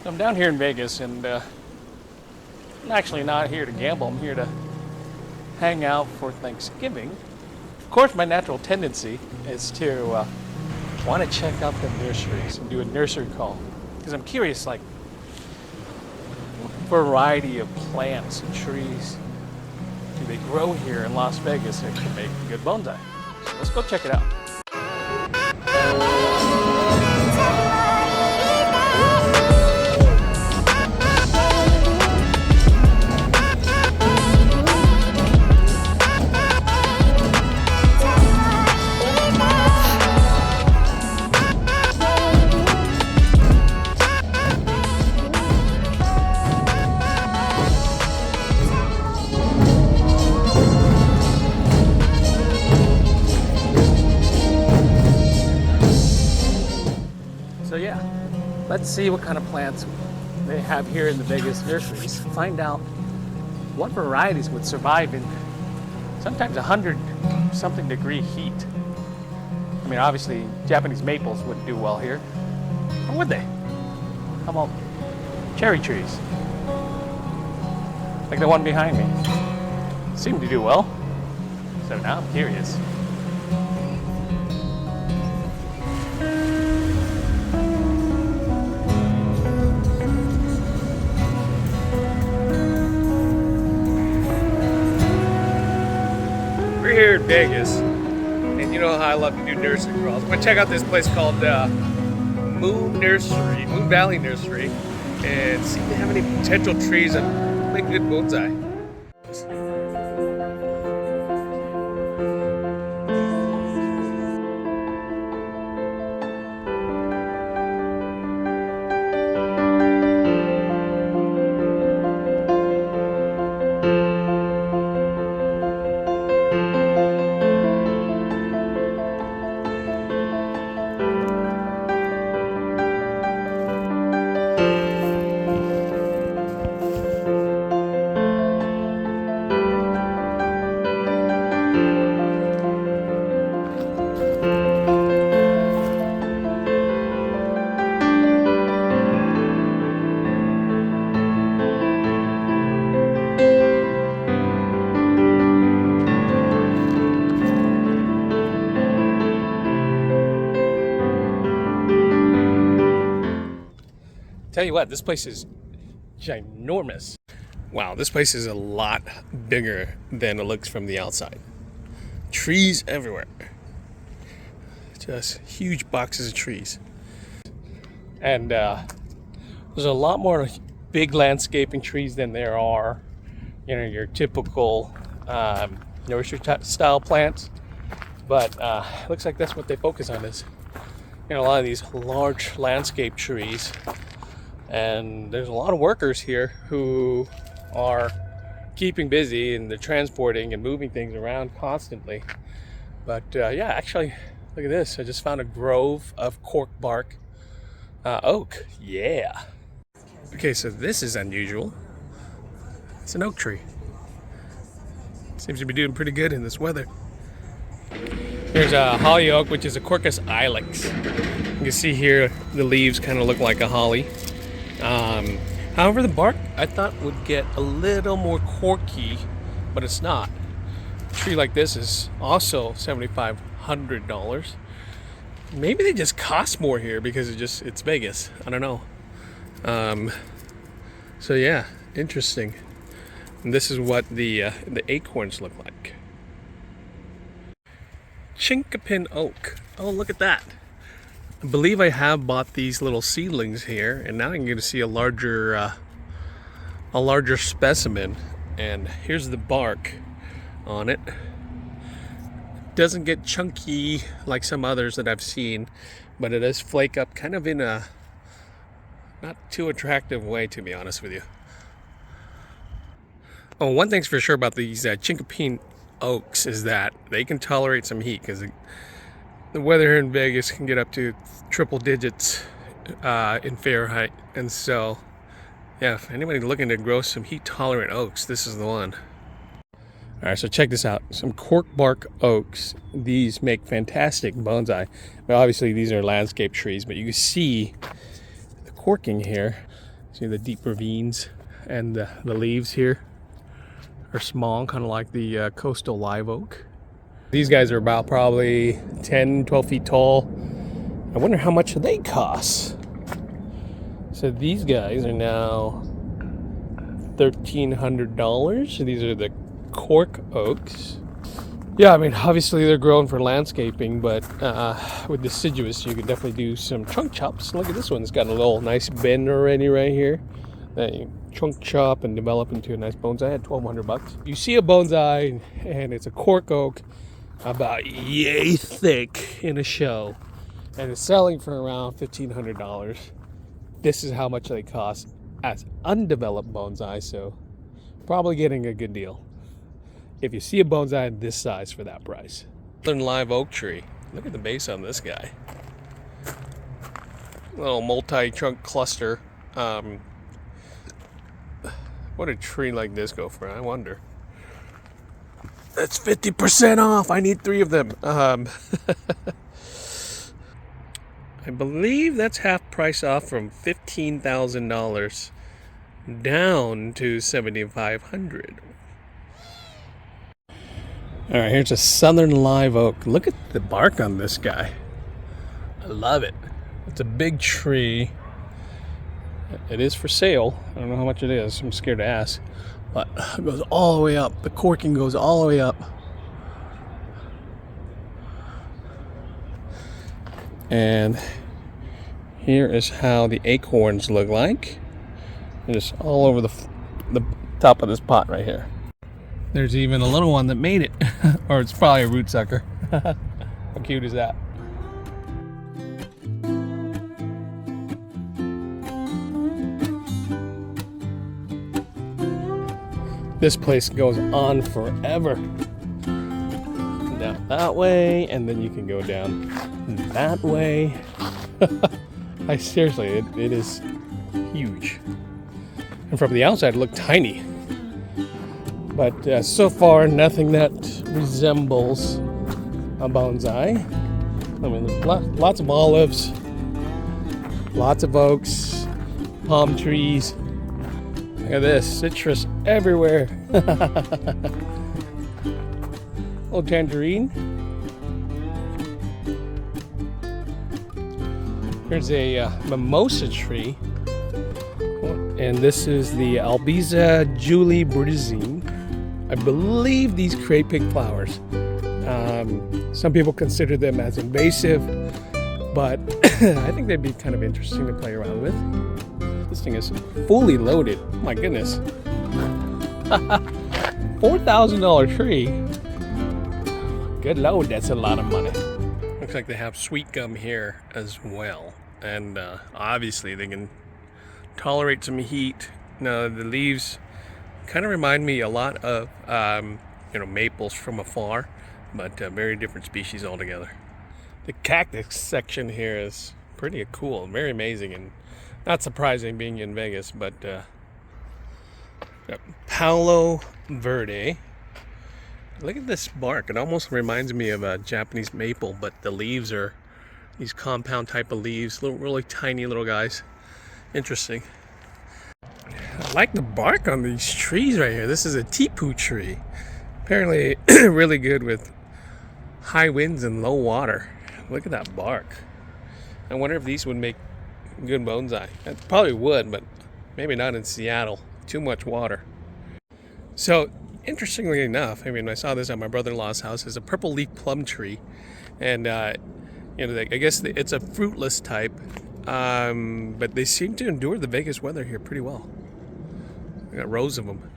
I'm down here in Vegas, and I'm actually not here to gamble. I'm here to hang out for Thanksgiving. Of course, my natural tendency is to want to check out the nurseries and do a nursery call, because I'm curious, like, what variety of plants and trees do they grow here in Las Vegas that can make good bonsai? So let's go check it out. So yeah, let's see what kind of plants they have here in the Vegas nurseries. Find out what varieties would survive in sometimes 100-something degree heat. I mean, obviously Japanese maples wouldn't do well here, or would they? How about cherry trees? Like the one behind me. Seem to do well. So now I'm curious. We're here in Vegas, and you know how I love to do nursery crawls. I'm gonna check out this place called Moon Valley Nursery, and see if they have any potential trees that make good bonsai. Tell you what, this place is ginormous. Wow, this place is a lot bigger than it looks from the outside. Trees everywhere. Just huge boxes of trees. And there's a lot more big landscaping trees than there are, you know, your typical nursery style plants. But looks like that's what they focus on, is, you know, a lot of these large landscape trees. And there's a lot of workers here who are keeping busy, and they're transporting and moving things around constantly. But yeah, actually, look at this. I just found a grove of cork bark oak. Yeah. Okay, so this is unusual. It's an oak tree. Seems to be doing pretty good in this weather. Here's a holly oak, which is a Quercus ilex. You can see here the leaves kind of look like a holly. However, the bark I thought would get a little more corky, but it's not. A tree like this is also $7,500. Maybe they just cost more here because it's Vegas. I don't know. So yeah, interesting. And this is what the acorns look like. Chinquapin oak. Oh, look at that. I believe I have bought these little seedlings here, and now I'm going to see a larger specimen. And here's the bark on it. Doesn't get chunky like some others that I've seen, but it does flake up kind of in a not too attractive way, to be honest with you. Oh, one thing's for sure about these chinquapin oaks is that they can tolerate some heat, because the weather here in Vegas can get up to triple digits in Fahrenheit. And so, yeah, if anybody looking to grow some heat tolerant oaks, this is the one. All right, so check this out. Some cork bark oaks. These make fantastic bonsai. Well, obviously these are landscape trees, but you can see the corking here. See the deep ravines, and the leaves here are small, kind of like the coastal live oak. These guys are about probably 10, 12 feet tall. I wonder how much they cost. So these guys are now $1,300. These are the cork oaks. Yeah, I mean, obviously they're grown for landscaping, but with deciduous, you can definitely do some trunk chops. Look at this one; it's got a little nice bend already right here. That you trunk chop and develop into a nice bonsai at $1,200. You see a bonsai, and it's a cork oak, about yay thick in a show, and it's selling for around $1,500. This is how much they cost as undeveloped bonsai, so probably getting a good deal if you see a bonsai this size for that price. Southern live oak tree. Look at the base on this guy. Little multi-trunk cluster. What a tree like this go for, I wonder. That's 50% off. I need 3 of them. I believe that's half price off, from $15,000 down to $7,500. All right, here's a southern live oak. Look at the bark on this guy. I love it. It's a big tree. It is for sale. I don't know how much it is. I'm scared to ask. But it goes all the way up. The corking goes all the way up. And here is how the acorns look like. They're just all over the top of this pot right here. There's even a little one that made it. Or it's probably a root sucker. How cute is that? This place goes on forever. Down that way, and then you can go down that way. I seriously, it is huge. And from the outside, it looked tiny. But so far, nothing that resembles a bonsai. I mean, lots of olives, lots of oaks, palm trees. Look at this, citrus everywhere. Little tangerine. Here's a mimosa tree. And this is the Albizia julibrizine. I believe these create pink flowers. Some people consider them as invasive, but I think they'd be kind of interesting to play around with. This thing is fully loaded. Oh my goodness. $4,000 tree. Good load, that's a lot of money. Looks like they have sweet gum here as well. And obviously they can tolerate some heat. Now the leaves kind of remind me a lot of maples from afar, but very different species altogether. The cactus section here is pretty cool, very amazing, and not surprising being in Vegas, but Palo Verde. Look at this bark. It almost reminds me of a Japanese maple, but the leaves are these compound type of leaves, really tiny little guys. Interesting. I like the bark on these trees right here. This is a tipu tree. Apparently really good with high winds and low water. Look at that bark. I wonder if these would make good bonsai. It probably would, but maybe not in Seattle. Too much water. So, interestingly enough, I mean, I saw this at my brother-in-law's house. Is a purple leaf plum tree, and I guess it's a fruitless type, but they seem to endure the Vegas weather here pretty well. I got rows of them.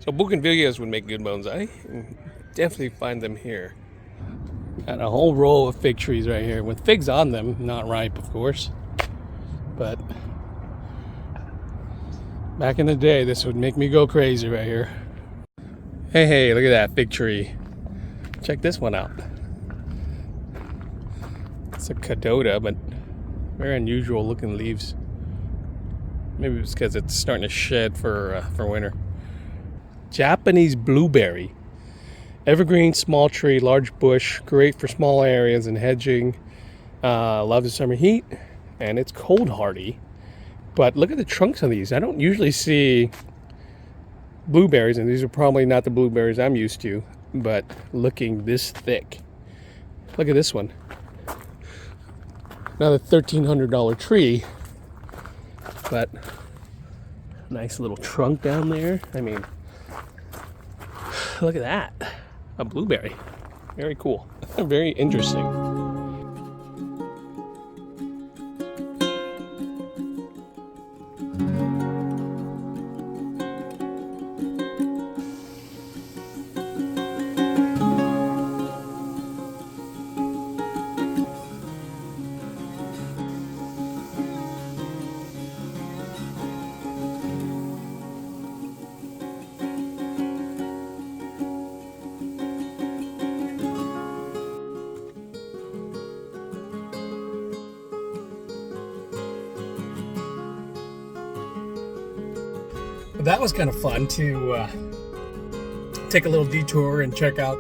So bougainvilleas would make good bonsai. Definitely find them here. Got a whole row of fig trees right here with figs on them, not ripe, of course. But back in the day, this would make me go crazy right here. Hey, look at that fig tree. Check this one out. It's a cadota, but very unusual looking leaves. Maybe it's because it's starting to shed for winter. Japanese blueberry. Evergreen, small tree, large bush, great for small areas and hedging. Loves the summer heat, and it's cold hardy. But look at the trunks on these. I don't usually see blueberries, and these are probably not the blueberries I'm used to, but looking this thick. Look at this one. Another $1,300 tree, but nice little trunk down there. I mean, look at that. A blueberry. Very cool. Very interesting. That was kind of fun to take a little detour and check out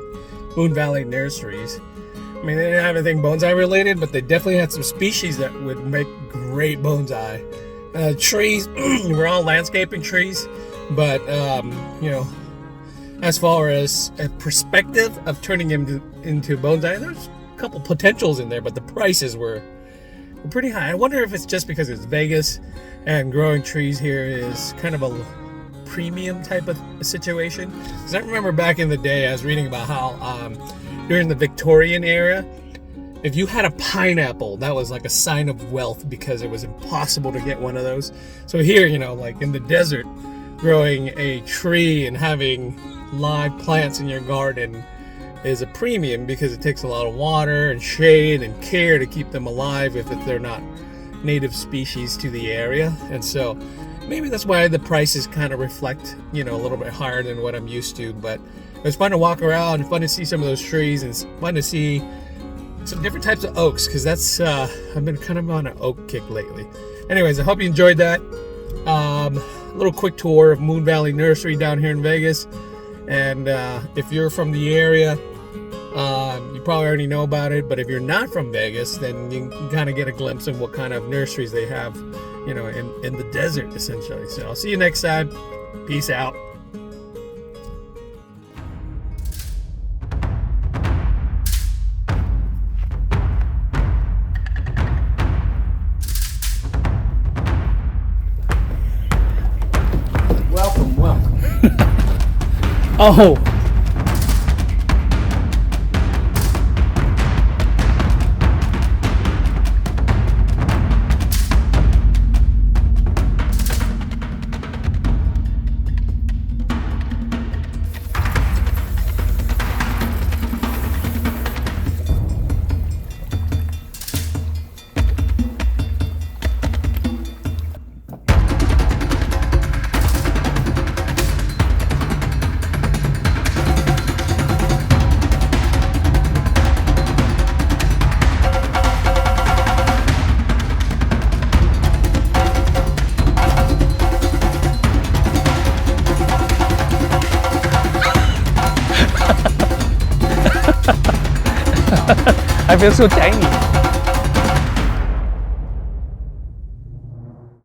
Moon Valley Nurseries. I mean, they didn't have anything bonsai related, but they definitely had some species that would make great bonsai. Trees were all landscaping trees, but you know, as far as a perspective of turning them into bonsai, there's a couple potentials in there, but the prices were pretty high. I wonder if it's just because it's Vegas and growing trees here is kind of a premium type of situation. Because I remember back in the day, I was reading about how during the Victorian era, if you had a pineapple, that was like a sign of wealth because it was impossible to get one of those. So here, you know, like in the desert, growing a tree and having live plants in your garden is a premium because it takes a lot of water and shade and care to keep them alive if they're not native species to the area. And so maybe that's why the prices kind of reflect, you know, a little bit higher than what I'm used to. But it was fun to walk around, fun to see some of those trees, and it's fun to see some different types of oaks, because that's I've been kind of on an oak kick lately. Anyways, I hope you enjoyed that. A little quick tour of Moon Valley Nursery down here in Vegas. And if you're from the area, you probably already know about it, but if you're not from Vegas, then you can kind of get a glimpse of what kind of nurseries they have, you know, in the desert, essentially. So I'll see you next time. Peace out. Welcome. Oh. I feel so tiny.